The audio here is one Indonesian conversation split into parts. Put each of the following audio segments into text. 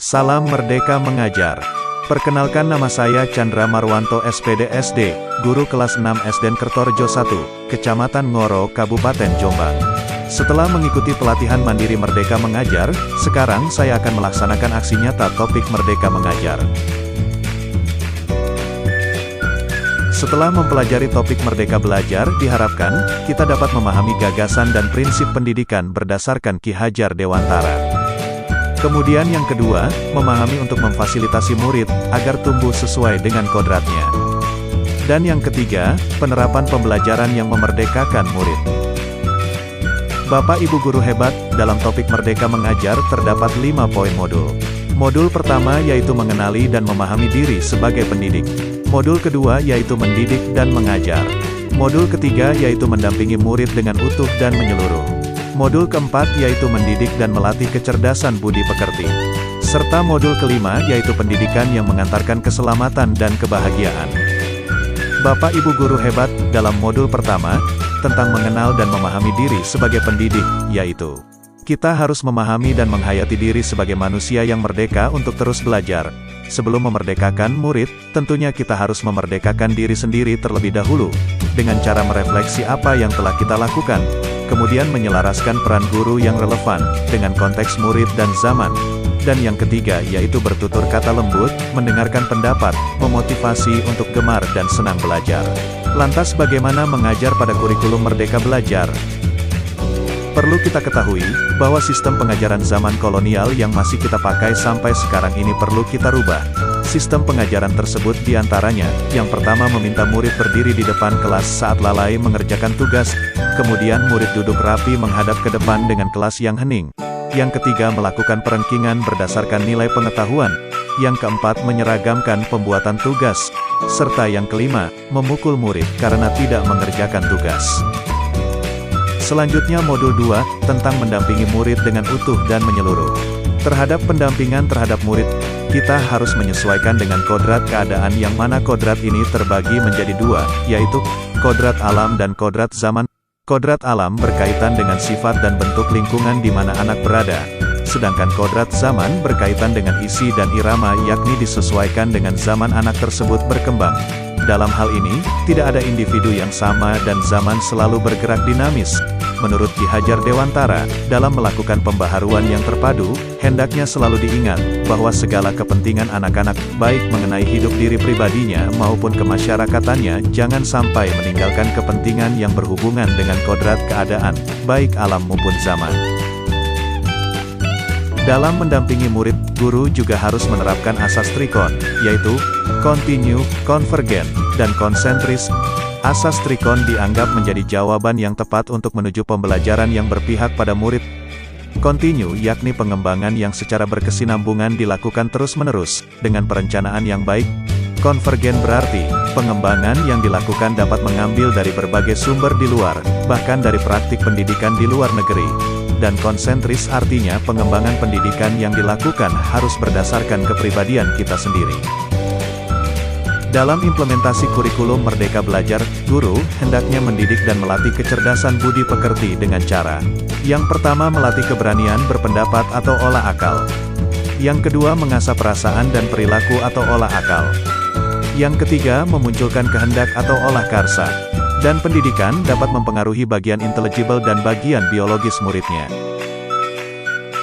Salam Merdeka Mengajar. Perkenalkan, nama saya Chandra Marwanto SPD SD, guru kelas 6 SD Kertorejo 1, Kecamatan Ngoro, Kabupaten Jombang. Setelah mengikuti pelatihan mandiri Merdeka Mengajar, sekarang saya akan melaksanakan aksi nyata topik Merdeka Mengajar. Setelah mempelajari topik Merdeka Belajar, diharapkan kita dapat memahami gagasan dan prinsip pendidikan berdasarkan Ki Hajar Dewantara. Kemudian yang kedua, memahami untuk memfasilitasi murid agar tumbuh sesuai dengan kodratnya. Dan yang ketiga, penerapan pembelajaran yang memerdekakan murid. Bapak Ibu guru hebat, dalam topik Merdeka Mengajar terdapat 5 poin modul. Modul pertama yaitu mengenali dan memahami diri sebagai pendidik. Modul kedua yaitu mendidik dan mengajar. Modul ketiga yaitu mendampingi murid dengan utuh dan menyeluruh. Modul keempat yaitu mendidik dan melatih kecerdasan budi pekerti. Serta modul kelima yaitu pendidikan yang mengantarkan keselamatan dan kebahagiaan. Bapak Ibu guru hebat, dalam modul pertama, tentang mengenal dan memahami diri sebagai pendidik, yaitu kita harus memahami dan menghayati diri sebagai manusia yang merdeka untuk terus belajar. Sebelum memerdekakan murid, tentunya kita harus memerdekakan diri sendiri terlebih dahulu, dengan cara merefleksi apa yang telah kita lakukan, kemudian menyelaraskan peran guru yang relevan, dengan konteks murid dan zaman. Dan yang ketiga yaitu bertutur kata lembut, mendengarkan pendapat, memotivasi untuk gemar dan senang belajar. Lantas bagaimana mengajar pada kurikulum Merdeka Belajar? Perlu kita ketahui, bahwa sistem pengajaran zaman kolonial yang masih kita pakai sampai sekarang ini perlu kita rubah. Sistem pengajaran tersebut diantaranya, yang pertama meminta murid berdiri di depan kelas saat lalai mengerjakan tugas, kemudian murid duduk rapi menghadap ke depan dengan kelas yang hening. Yang ketiga melakukan perengkingan berdasarkan nilai pengetahuan. Yang keempat menyeragamkan pembuatan tugas. Serta yang kelima, memukul murid karena tidak mengerjakan tugas. Selanjutnya modul 2, tentang mendampingi murid dengan utuh dan menyeluruh. Terhadap pendampingan terhadap murid, kita harus menyesuaikan dengan kodrat keadaan yang mana kodrat ini terbagi menjadi 2, yaitu kodrat alam dan kodrat zaman. Kodrat alam berkaitan dengan sifat dan bentuk lingkungan di mana anak berada. Sedangkan kodrat zaman berkaitan dengan isi dan irama, yakni disesuaikan dengan zaman anak tersebut berkembang. Dalam hal ini, tidak ada individu yang sama dan zaman selalu bergerak dinamis. Menurut Ki Hajar Dewantara, dalam melakukan pembaharuan yang terpadu, hendaknya selalu diingat, bahwa segala kepentingan anak-anak, baik mengenai hidup diri pribadinya maupun kemasyarakatannya, jangan sampai meninggalkan kepentingan yang berhubungan dengan kodrat keadaan, baik alam maupun zaman. Dalam mendampingi murid, guru juga harus menerapkan asas trikon, yaitu kontinu, konvergen, dan konsentris. Asas trikon dianggap menjadi jawaban yang tepat untuk menuju pembelajaran yang berpihak pada murid. Kontinu yakni pengembangan yang secara berkesinambungan dilakukan terus-menerus, dengan perencanaan yang baik. Konvergen berarti, pengembangan yang dilakukan dapat mengambil dari berbagai sumber di luar, bahkan dari praktik pendidikan di luar negeri. Dan konsentris artinya pengembangan pendidikan yang dilakukan harus berdasarkan kepribadian kita sendiri. Dalam implementasi kurikulum Merdeka Belajar, guru hendaknya mendidik dan melatih kecerdasan budi pekerti dengan cara: yang pertama melatih keberanian berpendapat atau olah akal. Yang kedua mengasah perasaan dan perilaku atau olah akal. Yang ketiga memunculkan kehendak atau olah karsa. Dan pendidikan dapat mempengaruhi bagian intelligible dan bagian biologis muridnya.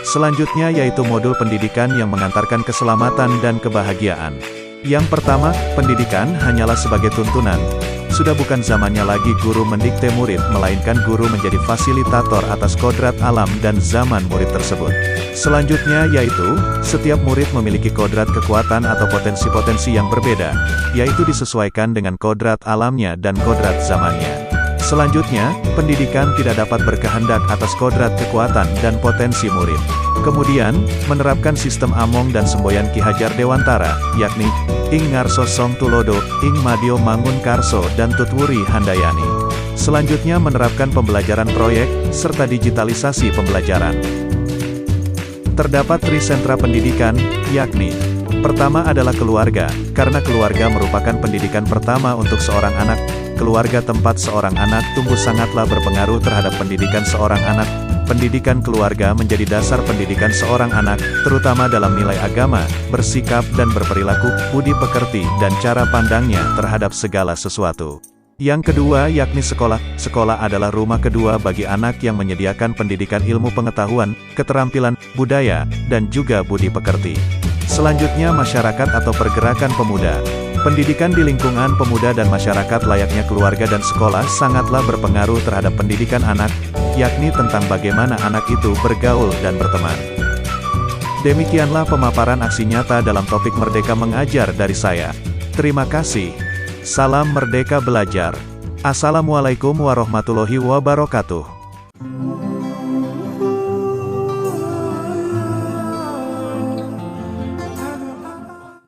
Selanjutnya yaitu modul pendidikan yang mengantarkan keselamatan dan kebahagiaan. Yang pertama, pendidikan hanyalah sebagai tuntunan. Sudah bukan zamannya lagi guru mendikte murid, melainkan guru menjadi fasilitator atas kodrat alam dan zaman murid tersebut. Selanjutnya yaitu, setiap murid memiliki kodrat kekuatan atau potensi-potensi yang berbeda, yaitu disesuaikan dengan kodrat alamnya dan kodrat zamannya. Selanjutnya, pendidikan tidak dapat berkehendak atas kodrat kekuatan dan potensi murid. Kemudian, menerapkan sistem among dan semboyan Ki Hajar Dewantara, yakni ing ngarso song tulodo, ing madio mangun karso dan tutwuri handayani. Selanjutnya menerapkan pembelajaran proyek, serta digitalisasi pembelajaran. Terdapat 3 sentra pendidikan, yakni pertama adalah keluarga, karena keluarga merupakan pendidikan pertama untuk seorang anak. Keluarga tempat seorang anak tumbuh sangatlah berpengaruh terhadap pendidikan seorang anak. Pendidikan keluarga menjadi dasar pendidikan seorang anak, terutama dalam nilai agama, bersikap dan berperilaku, budi pekerti, dan cara pandangnya terhadap segala sesuatu. Yang kedua yakni sekolah. Sekolah adalah rumah kedua bagi anak yang menyediakan pendidikan ilmu pengetahuan, keterampilan, budaya, dan juga budi pekerti. Selanjutnya masyarakat atau pergerakan pemuda. Pendidikan di lingkungan pemuda dan masyarakat layaknya keluarga dan sekolah sangatlah berpengaruh terhadap pendidikan anak, yakni tentang bagaimana anak itu bergaul dan berteman. Demikianlah pemaparan aksi nyata dalam topik Merdeka Mengajar dari saya. Terima kasih. Salam Merdeka Belajar. Assalamualaikum warahmatullahi wabarakatuh.